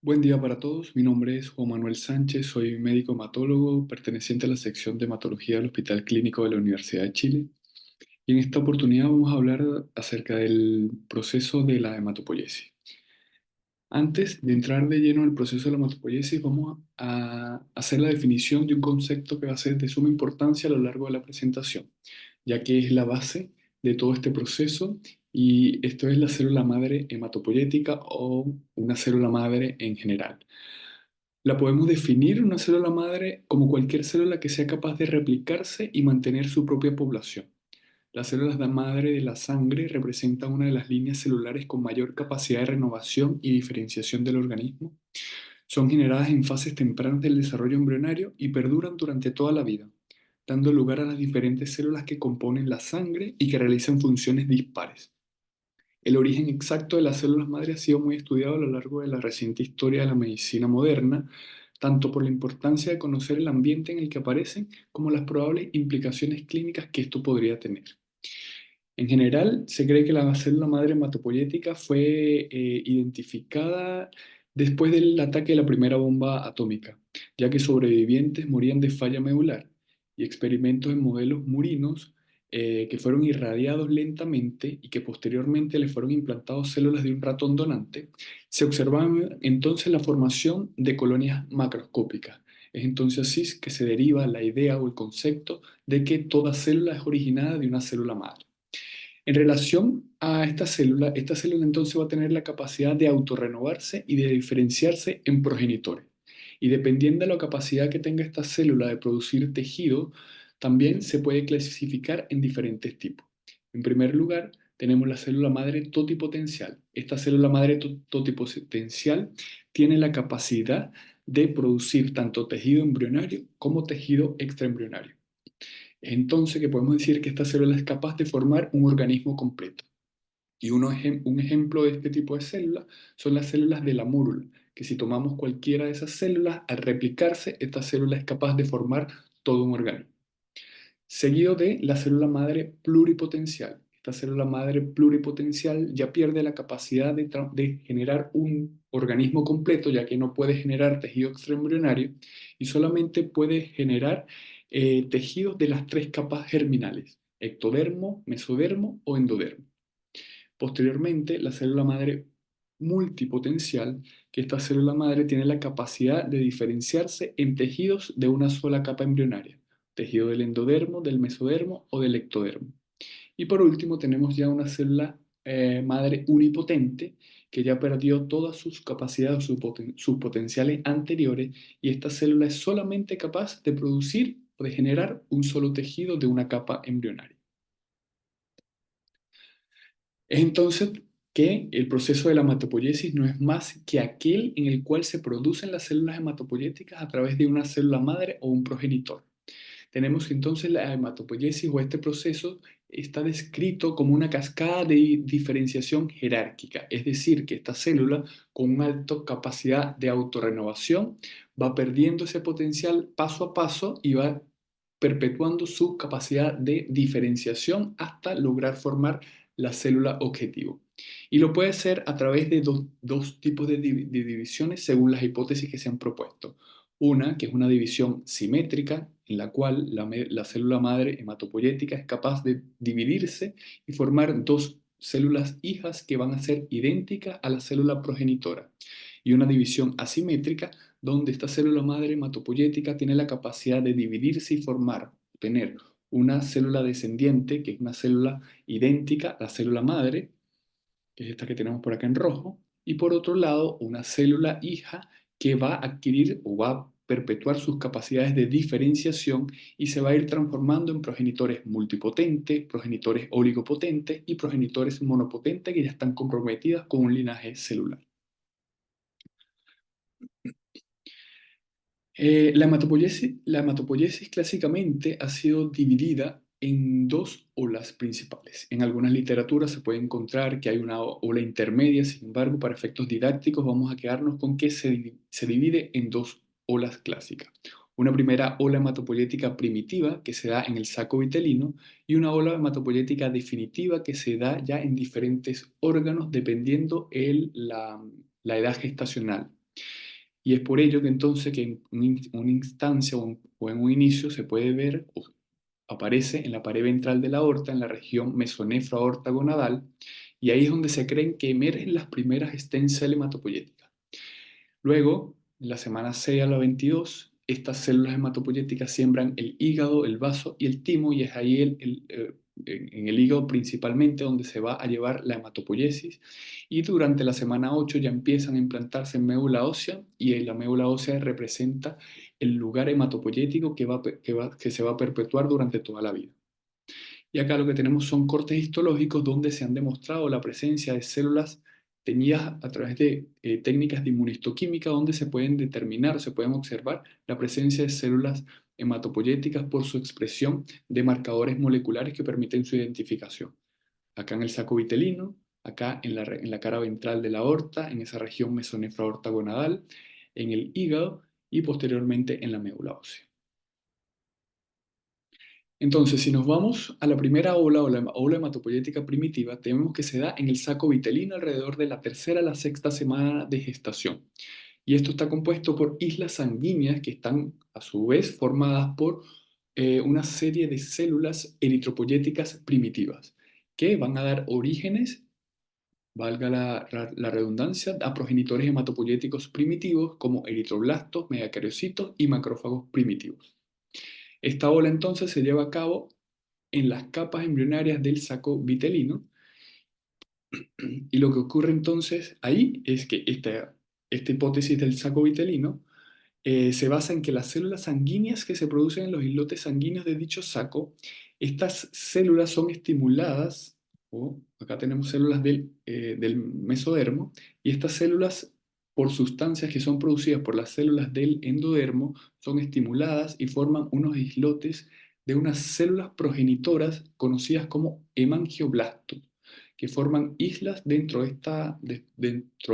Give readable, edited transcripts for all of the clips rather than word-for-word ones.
Buen día para todos, mi nombre es Juan Manuel Sánchez, soy médico hematólogo perteneciente a la sección de hematología del Hospital Clínico de la Universidad de Chile y en esta oportunidad vamos a hablar acerca del proceso de la hematopoiesis. Antes de entrar de lleno en el proceso de la hematopoiesis, vamos a hacer la definición de un concepto que va a ser de suma importancia a lo largo de la presentación, ya que es la base de todo este proceso y esto es la célula madre hematopoyética o una célula madre en general. La podemos definir una célula madre como cualquier célula que sea capaz de replicarse y mantener su propia población. Las células de madre de la sangre representan una de las líneas celulares con mayor capacidad de renovación y diferenciación del organismo. Son generadas en fases tempranas del desarrollo embrionario y perduran durante toda la vida, dando lugar a las diferentes células que componen la sangre y que realizan funciones dispares. El origen exacto de las células madre ha sido muy estudiado a lo largo de la reciente historia de la medicina moderna, tanto por la importancia de conocer el ambiente en el que aparecen como las probables implicaciones clínicas que esto podría tener. En general, se cree que la célula madre hematopoyética fue identificada después del ataque de la primera bomba atómica, ya que sobrevivientes morían de falla medular y experimentos en modelos murinos que fueron irradiados lentamente y que posteriormente le fueron implantados células de un ratón donante, se observaba entonces la formación de colonias macroscópicas. Es entonces así que se deriva la idea o el concepto de que toda célula es originada de una célula madre. En relación a esta célula entonces va a tener la capacidad de autorrenovarse y de diferenciarse en progenitores. Y dependiendo de la capacidad que tenga esta célula de producir tejido, también se puede clasificar en diferentes tipos. En primer lugar, tenemos la célula madre totipotencial. Esta célula madre totipotencial tiene la capacidad de producir tanto tejido embrionario como tejido extraembrionario. Entonces, que podemos decir que esta célula es capaz de formar un organismo completo. Y un ejemplo de este tipo de células son las células de la mórula, que si tomamos cualquiera de esas células, al replicarse, esta célula es capaz de formar todo un organismo. Seguido de la célula madre pluripotencial. Esta célula madre pluripotencial ya pierde la capacidad de generar un organismo completo, ya que no puede generar tejido extraembrionario y solamente puede generar tejidos de las tres capas germinales, ectodermo, mesodermo o endodermo. Posteriormente, la célula madre multipotencial, que esta célula madre tiene la capacidad de diferenciarse en tejidos de una sola capa embrionaria, tejido del endodermo, del mesodermo o del ectodermo. Y por último, tenemos ya una célula madre unipotente, que ya perdió todas sus capacidades, sus potenciales anteriores, y esta célula es solamente capaz de producir o de generar un solo tejido de una capa embrionaria. Es entonces que el proceso de la hematopoiesis no es más que aquel en el cual se producen las células hematopoyéticas a través de una célula madre o un progenitor. Tenemos entonces la hematopoiesis o este proceso está descrito como una cascada de diferenciación jerárquica, es decir, que esta célula con una alta capacidad de autorrenovación va perdiendo ese potencial paso a paso y va perpetuando su capacidad de diferenciación hasta lograr formar la célula objetivo. Y lo puede hacer a través de dos tipos de divisiones según las hipótesis que se han propuesto. Una, que es una división simétrica, en la cual la célula madre hematopoyética es capaz de dividirse y formar dos células hijas que van a ser idénticas a la célula progenitora. Y una división asimétrica, donde esta célula madre hematopoyética tiene la capacidad de dividirse y formar, tener una célula descendiente, que es una célula idéntica a la célula madre, que es esta que tenemos por acá en rojo, y por otro lado, una célula hija que va a adquirir o va a perpetuar sus capacidades de diferenciación y se va a ir transformando en progenitores multipotentes, progenitores oligopotentes y progenitores monopotentes que ya están comprometidas con un linaje celular. La hematopoiesis clásicamente ha sido dividida en dos olas principales. En algunas literaturas se puede encontrar que hay una ola intermedia, sin embargo, para efectos didácticos vamos a quedarnos con que se divide en dos olas clásicas. Una primera ola hematopoyética primitiva que se da en el saco vitelino y una ola hematopoyética definitiva que se da ya en diferentes órganos dependiendo la edad gestacional. Y es por ello que entonces que en una instancia o en un inicio se puede ver o aparece en la pared ventral de la aorta, en la región mesonefro-aorta-gonadal, y ahí es donde se creen que emergen las primeras stem cell hematopoyéticas. Luego, en la semana 6 a la 22, estas células hematopoyéticas siembran el hígado, el vaso y el timo, y es ahí en el hígado principalmente donde se va a llevar la hematopoiesis. Y durante la semana 8 ya empiezan a implantarse en médula ósea, y en la médula ósea representa el lugar hematopoyético que se va a perpetuar durante toda la vida. Y acá lo que tenemos son cortes histológicos donde se han demostrado la presencia de células teñidas a través de técnicas de inmunistoquímica donde se pueden determinar, se pueden observar la presencia de células hematopoyéticas por su expresión de marcadores moleculares que permiten su identificación. Acá en el saco vitelino, acá en la cara ventral de la aorta, en esa región mesonefroaorta gonadal, en el hígado y posteriormente en la médula ósea. Entonces, si nos vamos a la primera ola o la ola hematopoyética primitiva, tenemos que se da en el saco vitelino alrededor de la tercera a la sexta semana de gestación. Y esto está compuesto por islas sanguíneas que están a su vez formadas por una serie de células eritropoyéticas primitivas que van a dar orígenes, valga la redundancia, a progenitores hematopoyéticos primitivos como eritroblastos, megacariocitos y macrófagos primitivos. Esta ola entonces se lleva a cabo en las capas embrionarias del saco vitelino, y lo que ocurre entonces ahí es que esta hipótesis del saco vitelino se basa en que las células sanguíneas que se producen en los islotes sanguíneos de dicho saco, estas células son estimuladas, o acá tenemos células del mesodermo, y estas células, por sustancias que son producidas por las células del endodermo, son estimuladas y forman unos islotes de unas células progenitoras conocidas como hemangioblastos, que forman islas dentro de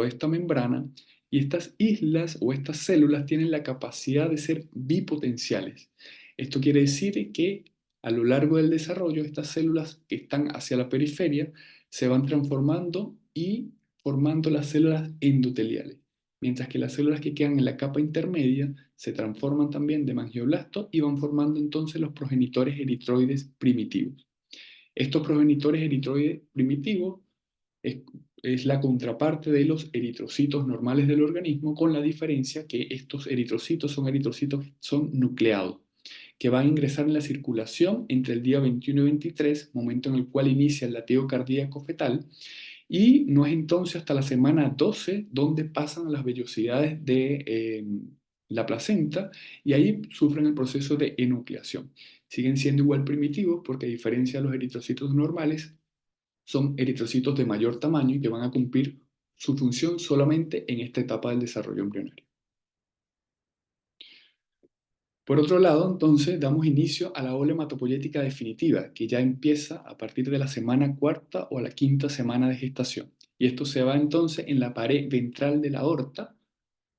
esta membrana, y estas islas o estas células tienen la capacidad de ser bipotenciales. Esto quiere decir que a lo largo del desarrollo, estas células que están hacia la periferia se van transformando y formando las células endoteliales, mientras que las células que quedan en la capa intermedia se transforman también de mangioblastos y van formando entonces los progenitores eritroides primitivos. Estos progenitores eritroides primitivos es, es la contraparte de los eritrocitos normales del organismo, con la diferencia que estos eritrocitos son eritrocitos son nucleados, que van a ingresar en la circulación entre el día 21 y 23, momento en el cual inicia el latido cardíaco fetal, y no es entonces hasta la semana 12 donde pasan a las vellosidades de la placenta, y ahí sufren el proceso de enucleación. Siguen siendo igual primitivos porque, a diferencia de los eritrocitos normales, son eritrocitos de mayor tamaño y que van a cumplir su función solamente en esta etapa del desarrollo embrionario. Por otro lado, entonces, damos inicio a la ola hematopoyética definitiva, que ya empieza a partir de la semana cuarta o a la quinta semana de gestación. Y esto se va entonces en la pared ventral de la aorta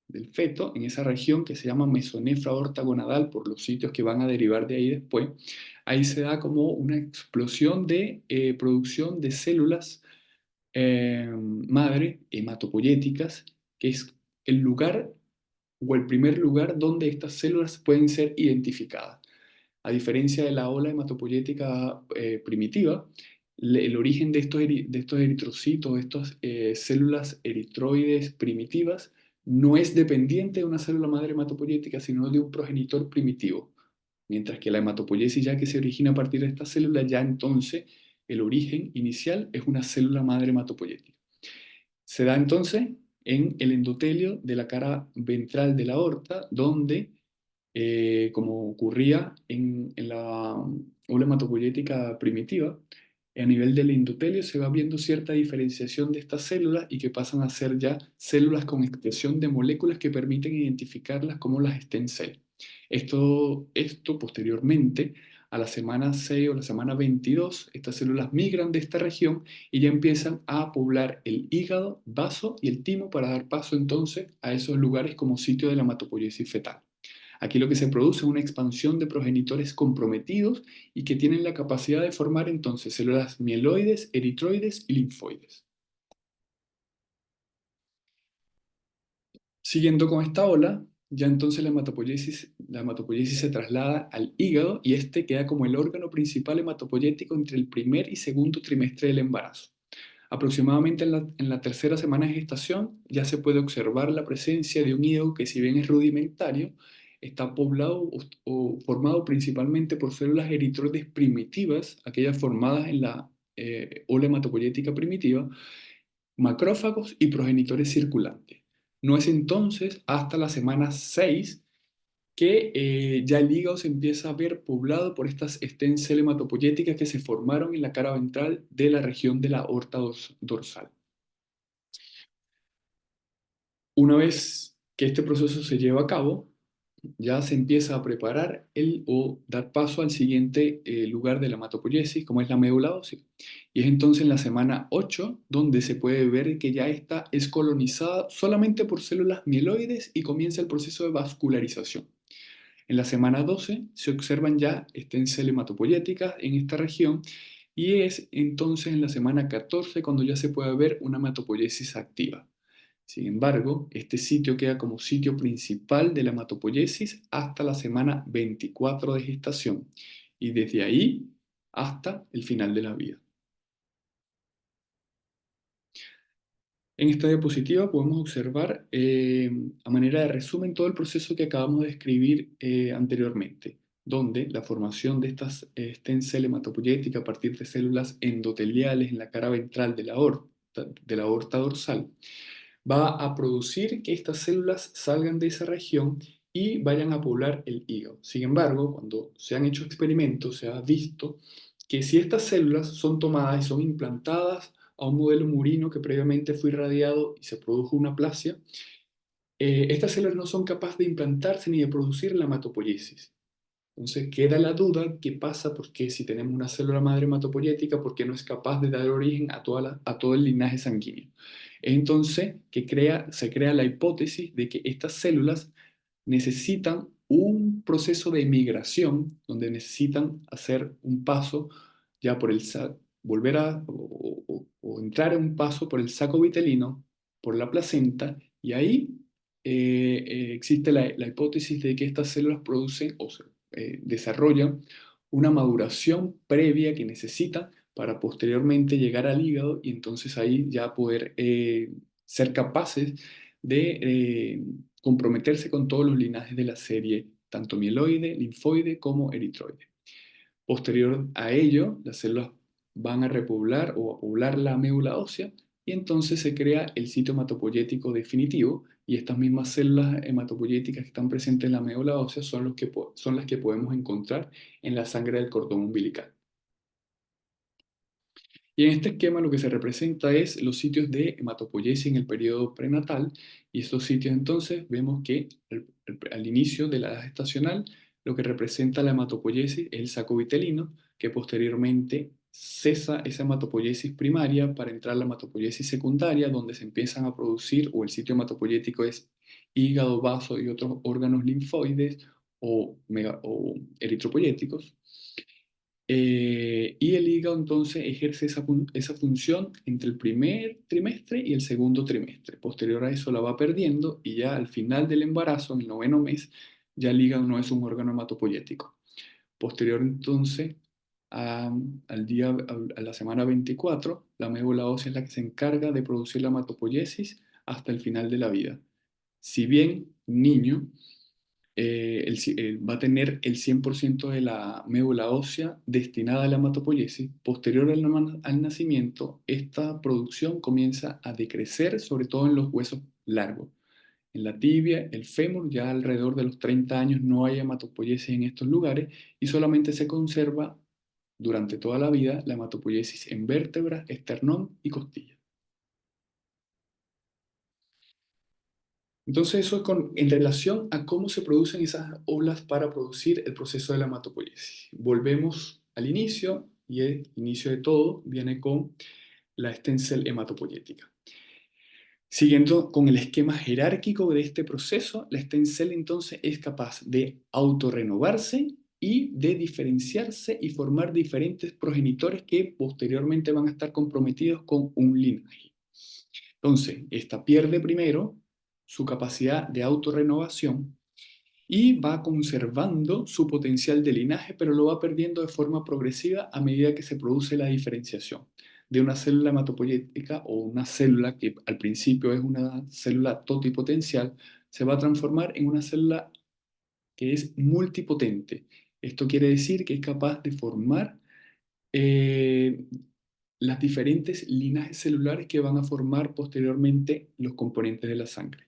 del feto, en esa región que se llama mesonefra aorta gonadal, por los sitios que van a derivar de ahí después. Ahí se da como una explosión de producción de células madre hematopoyéticas, que es el lugar o el primer lugar donde estas células pueden ser identificadas. A diferencia de la ola hematopoyética primitiva, el origen de estos eritrocitos, de estas células eritroides primitivas, no es dependiente de una célula madre hematopoyética, sino de un progenitor primitivo. Mientras que la hematopoiesis, ya que se origina a partir de esta célula, ya entonces el origen inicial es una célula madre hematopoyética. Se da entonces en el endotelio de la cara ventral de la aorta, donde, como ocurría en la ola hematopoyética primitiva, a nivel del endotelio se va viendo cierta diferenciación de estas células y que pasan a ser ya células con expresión de moléculas que permiten identificarlas como las stem cell. Esto posteriormente, a la semana 6 o la semana 22, estas células migran de esta región y ya empiezan a poblar el hígado, vaso y el timo, para dar paso entonces a esos lugares como sitio de la hematopoiesis fetal. Aquí lo que se produce es una expansión de progenitores comprometidos y que tienen la capacidad de formar entonces células mieloides, eritroides y linfoides. Siguiendo con esta ola, ya entonces la hematopoiesis se traslada al hígado y este queda como el órgano principal hematopoyético entre el primer y segundo trimestre del embarazo. Aproximadamente en la tercera semana de gestación ya se puede observar la presencia de un hígado que, si bien es rudimentario, está poblado o formado principalmente por células eritroides primitivas, aquellas formadas en la ola hematopoyética primitiva, macrófagos y progenitores circulantes. No es entonces hasta la semana 6 que ya el hígado se empieza a ver poblado por estas stem cell hematopoyéticas que se formaron en la cara ventral de la región de la aorta dorsal. Una vez que este proceso se lleva a cabo, ya se empieza a preparar o dar paso al siguiente lugar de la hematopoiesis, como es la médula ósea. Y es entonces en la semana 8 donde se puede ver que ya esta es colonizada solamente por células mieloides y comienza el proceso de vascularización. En la semana 12 se observan ya stem cell hematopoyéticas en esta región y es entonces en la semana 14 cuando ya se puede ver una hematopoiesis activa. Sin embargo, este sitio queda como sitio principal de la hematopoiesis hasta la semana 24 de gestación y desde ahí hasta el final de la vida. En esta diapositiva podemos observar, a manera de resumen, todo el proceso que acabamos de describir anteriormente, donde la formación de estas stem cell hematopoyéticas a partir de células endoteliales en la cara ventral de la aorta dorsal va a producir que estas células salgan de esa región y vayan a poblar el hígado. Sin embargo, cuando se han hecho experimentos, se ha visto que si estas células son tomadas y son implantadas a un modelo murino que previamente fue irradiado y se produjo una aplasia, estas células no son capaces de implantarse ni de producir la hematopoiesis. Entonces queda la duda: ¿qué pasa? Porque si tenemos una célula madre hematopoyética, ¿por qué no es capaz de dar origen a todo el linaje sanguíneo? Entonces se crea la hipótesis de que estas células necesitan un proceso de migración donde necesitan hacer un paso ya por volver a o entrar en un paso por el saco vitelino, por la placenta, y ahí existe la hipótesis de que estas células producen o desarrollan una maduración previa que necesitan para posteriormente llegar al hígado y entonces ahí ya poder ser capaces de comprometerse con todos los linajes de la serie, tanto mieloide, linfoide como eritroide. Posterior a ello, las células van a repoblar o a poblar la médula ósea y entonces se crea el sitio hematopoyético definitivo, y estas mismas células hematopoyéticas que están presentes en la médula ósea son las que podemos encontrar en la sangre del cordón umbilical. Y en este esquema lo que se representa es los sitios de hematopoiesis en el periodo prenatal, y estos sitios entonces vemos que al inicio de la edad gestacional lo que representa la hematopoiesis es el saco vitelino, que posteriormente cesa esa hematopoiesis primaria para entrar la hematopoiesis secundaria, donde se empiezan a producir, o el sitio hematopoyético es hígado, vaso y otros órganos linfoides o eritropoyéticos. Y el hígado entonces ejerce esa función entre el primer trimestre y el segundo trimestre. Posterior a eso la va perdiendo y ya al final del embarazo, en el noveno mes, ya el hígado no es un órgano hematopoyético. Posterior entonces, a la semana 24, la médula ósea es la que se encarga de producir la hematopoiesis hasta el final de la vida. Si bien un niño va a tener el 100% de la médula ósea destinada a la hematopoiesis, posterior al nacimiento, esta producción comienza a decrecer, sobre todo en los huesos largos. En la tibia, el fémur, ya alrededor de los 30 años no hay hematopoiesis en estos lugares y solamente se conserva durante toda la vida la hematopoiesis en vértebras, esternón y costilla. Entonces, eso en relación a cómo se producen esas olas para producir el proceso de la hematopoiesis. Volvemos al inicio, y el inicio de todo viene con la stem cell hematopoyética. Siguiendo con el esquema jerárquico de este proceso, la stem cell entonces es capaz de autorrenovarse y de diferenciarse y formar diferentes progenitores que posteriormente van a estar comprometidos con un linaje. Entonces, esta pierde primero su capacidad de autorrenovación y va conservando su potencial de linaje, pero lo va perdiendo de forma progresiva a medida que se produce la diferenciación de una célula hematopoyética o una célula que al principio es una célula totipotencial, se va a transformar en una célula que es multipotente. Esto quiere decir que es capaz de formar eh, las diferentes linajes celulares que van a formar posteriormente los componentes de la sangre.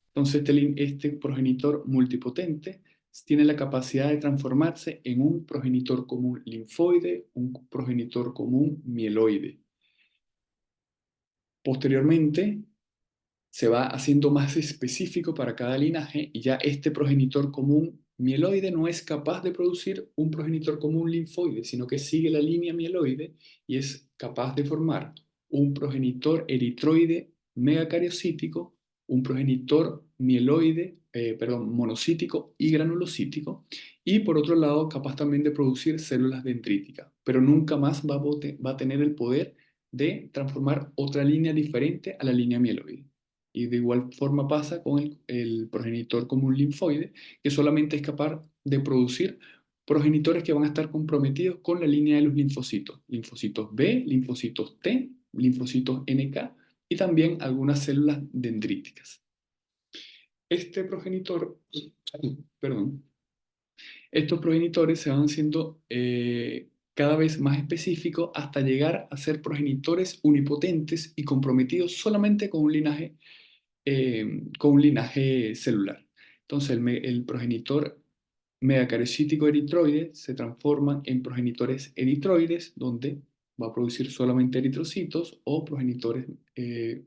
Entonces, este progenitor multipotente tiene la capacidad de transformarse en un progenitor común linfoide, un progenitor común mieloide. Posteriormente, se va haciendo más específico para cada linaje y ya este progenitor común mieloide no es capaz de producir un progenitor común linfoide, sino que sigue la línea mieloide y es capaz de formar un progenitor eritroide megacariocítico, un progenitor monocítico y granulocítico, y por otro lado capaz también de producir células dendríticas, pero nunca más va a tener el poder de transformar otra línea diferente a la línea mieloide. Y de igual forma pasa con el progenitor común linfoide, que solamente es capaz de producir progenitores que van a estar comprometidos con la línea de los linfocitos. Linfocitos B, linfocitos T, linfocitos NK y también algunas células dendríticas. Este progenitor, perdón, estos progenitores se van siendo cada vez más específicos hasta llegar a ser progenitores unipotentes y comprometidos solamente con un linaje celular. Entonces, el progenitor megacariocítico eritroide se transforma en progenitores eritroides, donde va a producir solamente eritrocitos, o progenitores eh,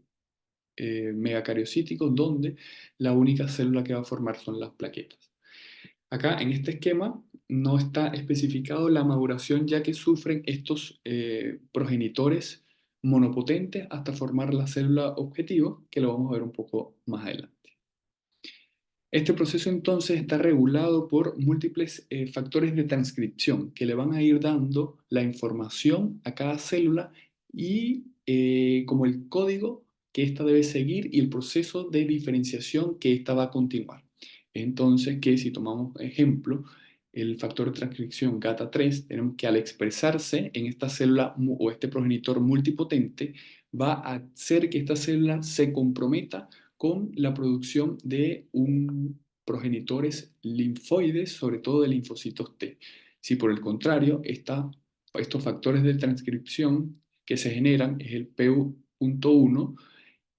megacariocíticos, donde la única célula que va a formar son las plaquetas. Acá en este esquema no está especificado la maduración ya que sufren estos progenitores monopotentes hasta formar la célula objetivo, que lo vamos a ver un poco más adelante. Este proceso entonces está regulado por múltiples factores de transcripción que le van a ir dando la información a cada célula y como el código que ésta debe seguir y el proceso de diferenciación que ésta va a continuar. Entonces, que si tomamos ejemplo, el factor de transcripción GATA3, tenemos que al expresarse en esta célula o este progenitor multipotente, va a hacer que esta célula se comprometa con la producción de un progenitores linfoides, sobre todo de linfocitos T. Si por el contrario, estos factores de transcripción que se generan es el PU.1,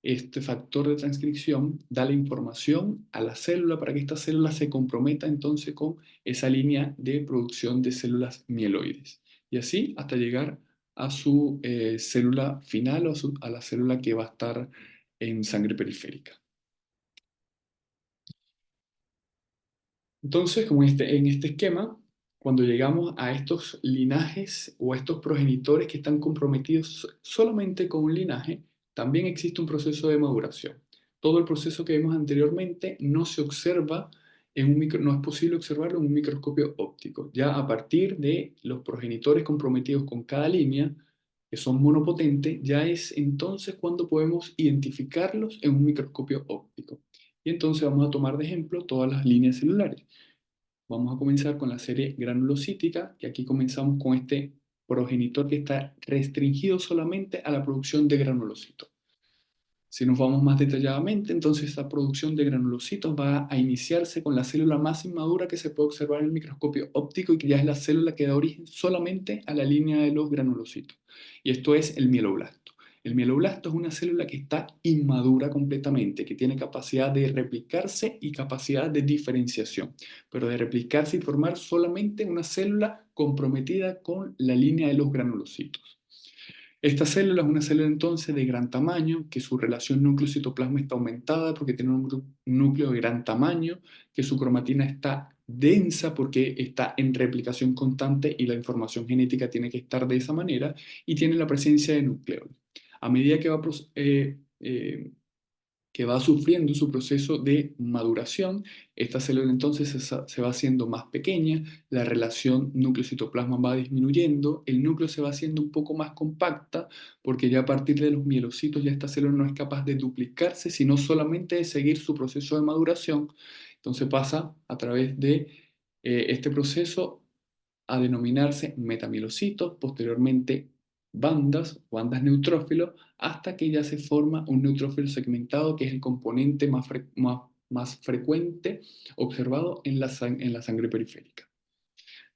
este factor de transcripción da la información a la célula para que esta célula se comprometa entonces con esa línea de producción de células mieloides. Y así hasta llegar a su célula final o a la célula que va a estar en sangre periférica. Entonces, como en este esquema, cuando llegamos a estos linajes o a estos progenitores que están comprometidos solamente con un linaje, también existe un proceso de maduración. Todo el proceso que vimos anteriormente no se observa no es posible observarlo en un microscopio óptico. Ya a partir de los progenitores comprometidos con cada línea, que son monopotentes, ya es entonces cuando podemos identificarlos en un microscopio óptico. Y entonces vamos a tomar de ejemplo todas las líneas celulares. Vamos a comenzar con la serie granulocítica, que aquí comenzamos con este progenitor que está restringido solamente a la producción de granulocitos. Si nos vamos más detalladamente, entonces esta producción de granulocitos va a iniciarse con la célula más inmadura que se puede observar en el microscopio óptico y que ya es la célula que da origen solamente a la línea de los granulocitos. Y esto es el mieloblasto. El mieloblasto es una célula que está inmadura completamente, que tiene capacidad de replicarse y capacidad de diferenciación, pero de replicarse y formar solamente una célula comprometida con la línea de los granulocitos. Esta célula es una célula entonces de gran tamaño, que su relación núcleo-citoplasma está aumentada porque tiene un núcleo de gran tamaño, que su cromatina está densa porque está en replicación constante y la información genética tiene que estar de esa manera, y tiene la presencia de nucleoles. A medida que que va sufriendo su proceso de maduración. Esta célula entonces se va haciendo más pequeña, la relación núcleo-citoplasma va disminuyendo, el núcleo se va haciendo un poco más compacta, porque ya a partir de los mielocitos ya esta célula no es capaz de duplicarse, sino solamente de seguir su proceso de maduración. Entonces pasa a través de este proceso a denominarse metamielocitos, posteriormente bandas neutrófilos, hasta que ya se forma un neutrófilo segmentado, que es el componente más frecuente observado en en la sangre periférica.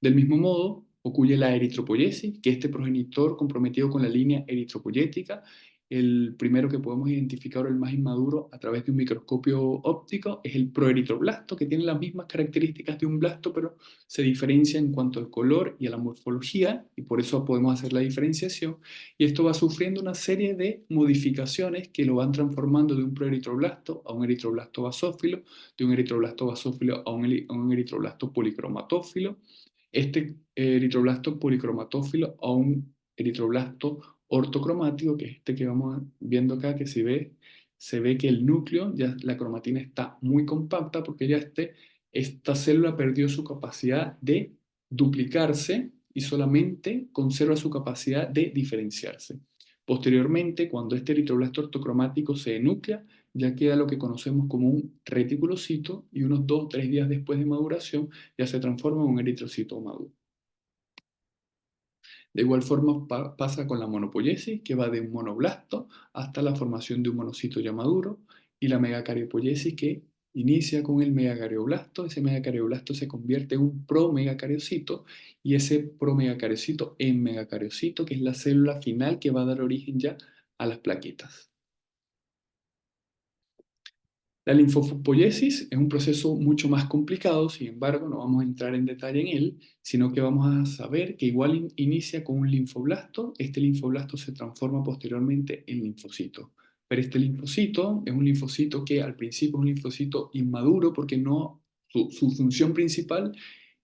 Del mismo modo, ocurre la eritropoyesis, que es este progenitor comprometido con la línea eritropoyética. El primero que podemos identificar, o el más inmaduro, a través de un microscopio óptico, es el proeritroblasto, que tiene las mismas características de un blasto, pero se diferencia en cuanto al color y a la morfología, y por eso podemos hacer la diferenciación. Y esto va sufriendo una serie de modificaciones que lo van transformando de un proeritroblasto a un eritroblasto basófilo, de un eritroblasto basófilo a un eritroblasto policromatófilo, este eritroblasto policromatófilo a un eritroblasto ortocromático, que es este que vamos viendo acá, que se ve que el núcleo, ya la cromatina está muy compacta, porque ya esta célula perdió su capacidad de duplicarse y solamente conserva su capacidad de diferenciarse. Posteriormente, cuando este eritroblasto ortocromático se enuclea, ya queda lo que conocemos como un reticulocito, y unos 2 o 3 días después de maduración ya se transforma en un eritrocito maduro. De igual forma pasa con la monopoiesis, que va de un monoblasto hasta la formación de un monocito ya maduro, y la megacariopoiesis, que inicia con el megacareoblasto. Ese megacareoblasto se convierte en un promegacariocito, y ese promegacariocito en megacariocito, que es la célula final que va a dar origen ya a las plaquetas. La linfopoiesis es un proceso mucho más complicado, sin embargo, no vamos a entrar en detalle en él, sino que vamos a saber que igual inicia con un linfoblasto. Este linfoblasto se transforma posteriormente en linfocito. Pero este linfocito es un linfocito que al principio es un linfocito inmaduro, porque no, su función principal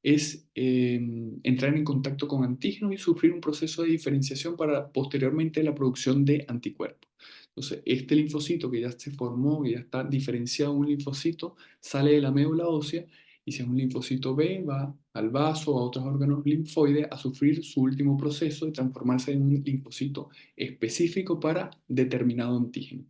es entrar en contacto con antígenos y sufrir un proceso de diferenciación para posteriormente la producción de anticuerpos. Entonces, este linfocito que ya se formó, que ya está diferenciado en un linfocito, sale de la médula ósea, y si es un linfocito B, va al vaso o a otros órganos linfoides a sufrir su último proceso de transformarse en un linfocito específico para determinado antígeno.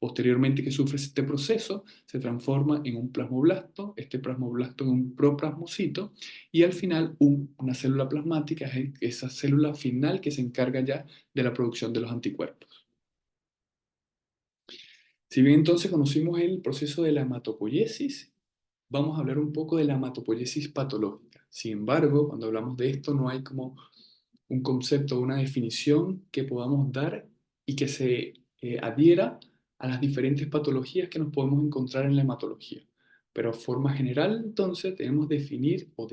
Posteriormente que sufre este proceso, se transforma en un plasmoblasto, este plasmoblasto en un proplasmocito, y al final una célula plasmática es esa célula final que se encarga ya de la producción de los anticuerpos. Si bien entonces conocimos el proceso de la hematopoiesis, vamos a hablar un poco de la hematopoiesis patológica. Sin embargo, cuando hablamos de esto, no hay como un concepto, una definición que podamos dar y que se adhiera a las diferentes patologías que nos podemos encontrar en la hematología. Pero de forma general, entonces, tenemos que definir o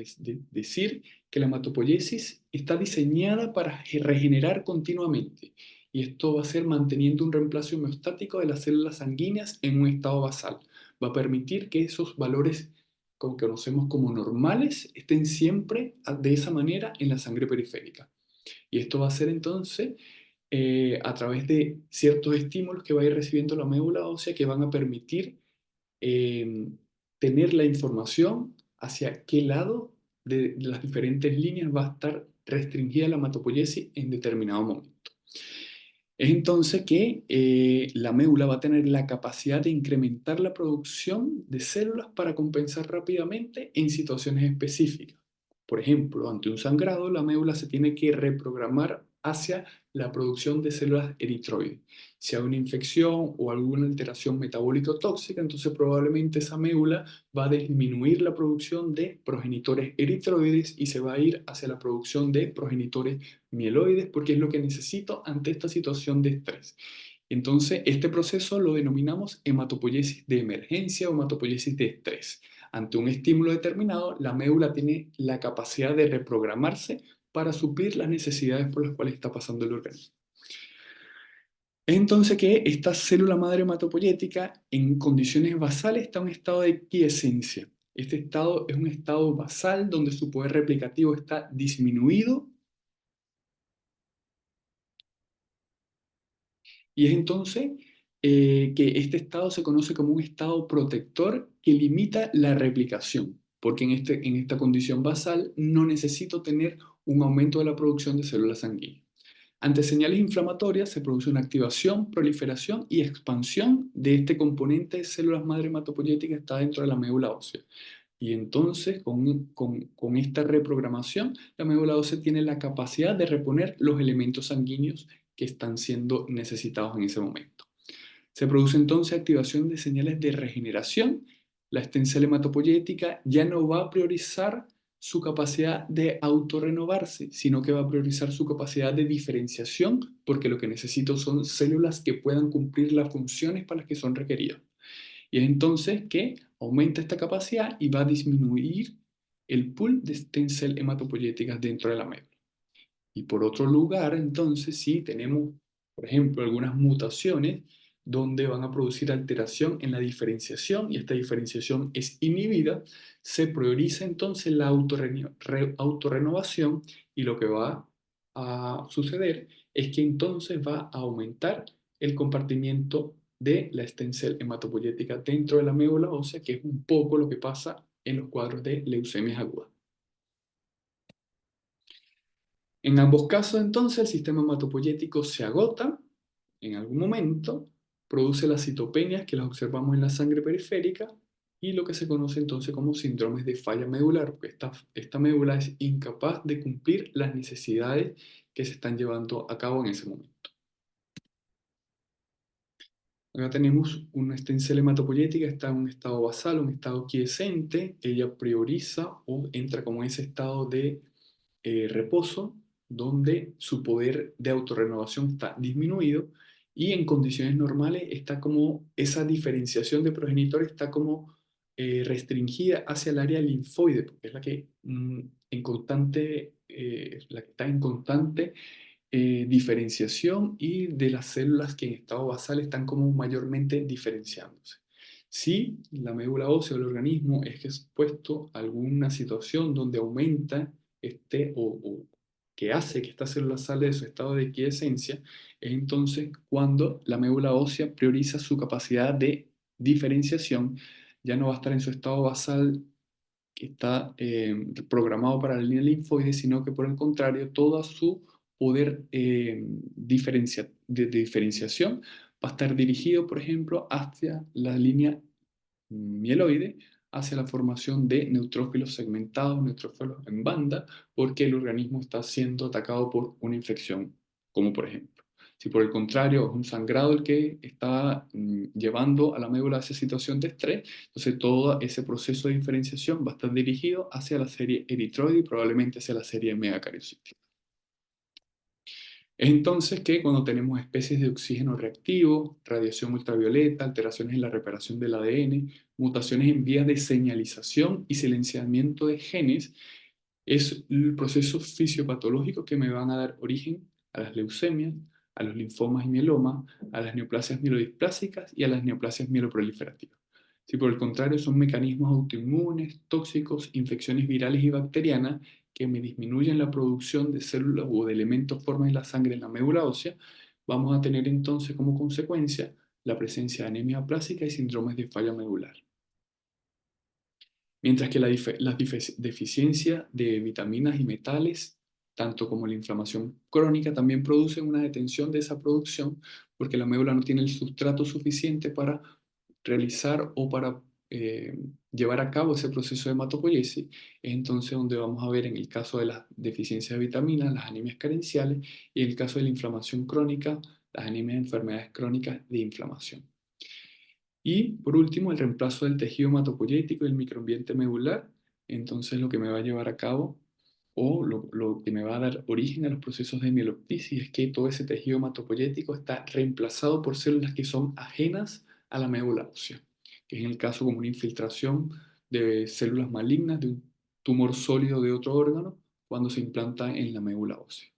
decir que la hematopoiesis está diseñada para regenerar continuamente. Y esto va a ser manteniendo un reemplazo homeostático de las células sanguíneas en un estado basal. Va a permitir que esos valores que conocemos como normales estén siempre de esa manera en la sangre periférica. Y esto va a ser entonces a través de ciertos estímulos que va a ir recibiendo la médula ósea, que van a permitir eh, tener la información hacia qué lado de las diferentes líneas va a estar restringida la hematopoiesis en determinado momento. Es entonces que la médula va a tener la capacidad de incrementar la producción de células para compensar rápidamente en situaciones específicas. Por ejemplo, ante un sangrado, la médula se tiene que reprogramar hacia la producción de células eritroides. Si hay una infección o alguna alteración metabólica o tóxica, entonces probablemente esa médula va a disminuir la producción de progenitores eritroides y se va a ir hacia la producción de progenitores mieloides, porque es lo que necesito ante esta situación de estrés. Entonces, este proceso lo denominamos hematopoiesis de emergencia o hematopoiesis de estrés. Ante un estímulo determinado, la médula tiene la capacidad de reprogramarse para suplir las necesidades por las cuales está pasando el organismo. Es entonces que esta célula madre hematopoyética en condiciones basales está en un estado de quiescencia. Este estado es un estado basal donde su poder replicativo está disminuido, y es entonces que este estado se conoce como un estado protector que limita la replicación, porque en esta condición basal no necesito tener un aumento de la producción de células sanguíneas. Ante señales inflamatorias se produce una activación, proliferación y expansión de este componente de células madre hematopoyética que está dentro de la médula ósea. Y entonces, con esta reprogramación, la médula ósea tiene la capacidad de reponer los elementos sanguíneos que están siendo necesitados en ese momento. Se produce entonces activación de señales de regeneración. La stem cell hematopoyética ya no va a priorizar su capacidad de autorrenovarse, sino que va a priorizar su capacidad de diferenciación, porque lo que necesito son células que puedan cumplir las funciones para las que son requeridas. Y es entonces que aumenta esta capacidad y va a disminuir el pool de stem cell hematopoyéticas dentro de la médula. Y por otro lugar, entonces, sí tenemos, por ejemplo, algunas mutaciones donde van a producir alteración en la diferenciación y esta diferenciación es inhibida, se prioriza entonces la autorrenovación y lo que va a suceder es que entonces va a aumentar el compartimiento de la stem cell hematopoyética dentro de la médula ósea, que es un poco lo que pasa en los cuadros de leucemias agudas. En ambos casos, entonces, el sistema hematopoyético se agota en algún momento, produce las citopenias que las observamos en la sangre periférica y lo que se conoce entonces como síndromes de falla medular, porque esta médula es incapaz de cumplir las necesidades que se están llevando a cabo en ese momento. Acá tenemos una stem cell hematopoyética, está en un estado basal, un estado quiescente, ella prioriza o entra como en ese estado de reposo, donde su poder de autorrenovación está disminuido y en condiciones normales está como esa diferenciación de progenitor está como restringida hacia el área linfoide, porque es la que, la que está en constante diferenciación y de las células que en estado basal están como mayormente diferenciándose. Si la médula ósea del organismo es expuesto a alguna situación donde aumenta o que hace que esta célula sale de su estado de quiescencia, es entonces cuando la médula ósea prioriza su capacidad de diferenciación, ya no va a estar en su estado basal que está programado para la línea linfoide, sino que por el contrario, todo su poder de diferenciación va a estar dirigido, por ejemplo, hacia la línea mieloide, hacia la formación de neutrófilos segmentados, neutrófilos en banda, porque el organismo está siendo atacado por una infección, como por ejemplo. Si por el contrario es un sangrado el que está llevando a la médula a esa situación de estrés, entonces todo ese proceso de diferenciación va a estar dirigido hacia la serie eritroide y probablemente hacia la serie megacariocítica. Es entonces que cuando tenemos especies de oxígeno reactivo, radiación ultravioleta, alteraciones en la reparación del ADN, mutaciones en vías de señalización y silenciamiento de genes, es el proceso fisiopatológico que me van a dar origen a las leucemias, a los linfomas y mielomas, a las neoplasias mielodisplásicas y a las neoplasias mieloproliferativas. Si por el contrario son mecanismos autoinmunes, tóxicos, infecciones virales y bacterianas que me disminuyen la producción de células o de elementos formas en la sangre en la médula ósea, vamos a tener entonces como consecuencia la presencia de anemia plástica y síndromes de falla medular. Mientras que las deficiencias de vitaminas y metales, tanto como la inflamación crónica, también producen una detención de esa producción porque la médula no tiene el sustrato suficiente para realizar o para eh, llevar a cabo ese proceso de hematopoiesis. Es entonces donde vamos a ver en el caso de las deficiencias de vitaminas, las anemias carenciales, y en el caso de la inflamación crónica, las anemias de enfermedades crónicas de inflamación. Y por último, el reemplazo del tejido hematopoyético y el microambiente medular. Entonces, lo que me va a llevar a cabo o lo que me va a dar origen a los procesos de mieloptisis es que todo ese tejido hematopoyético está reemplazado por células que son ajenas a la médula ósea, que es en el caso como una infiltración de células malignas de un tumor sólido de otro órgano cuando se implanta en la médula ósea.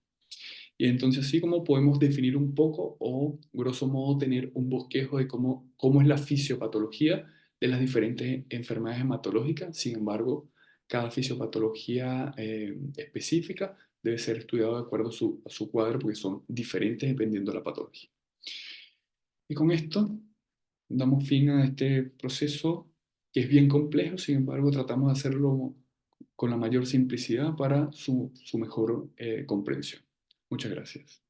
Y entonces así como podemos definir un poco o grosso modo tener un bosquejo de cómo es la fisiopatología de las diferentes enfermedades hematológicas. Sin embargo, cada fisiopatología específica debe ser estudiado de acuerdo a su cuadro porque son diferentes dependiendo de la patología. Y con esto damos fin a este proceso que es bien complejo, sin embargo tratamos de hacerlo con la mayor simplicidad para su mejor comprensión. Muchas gracias.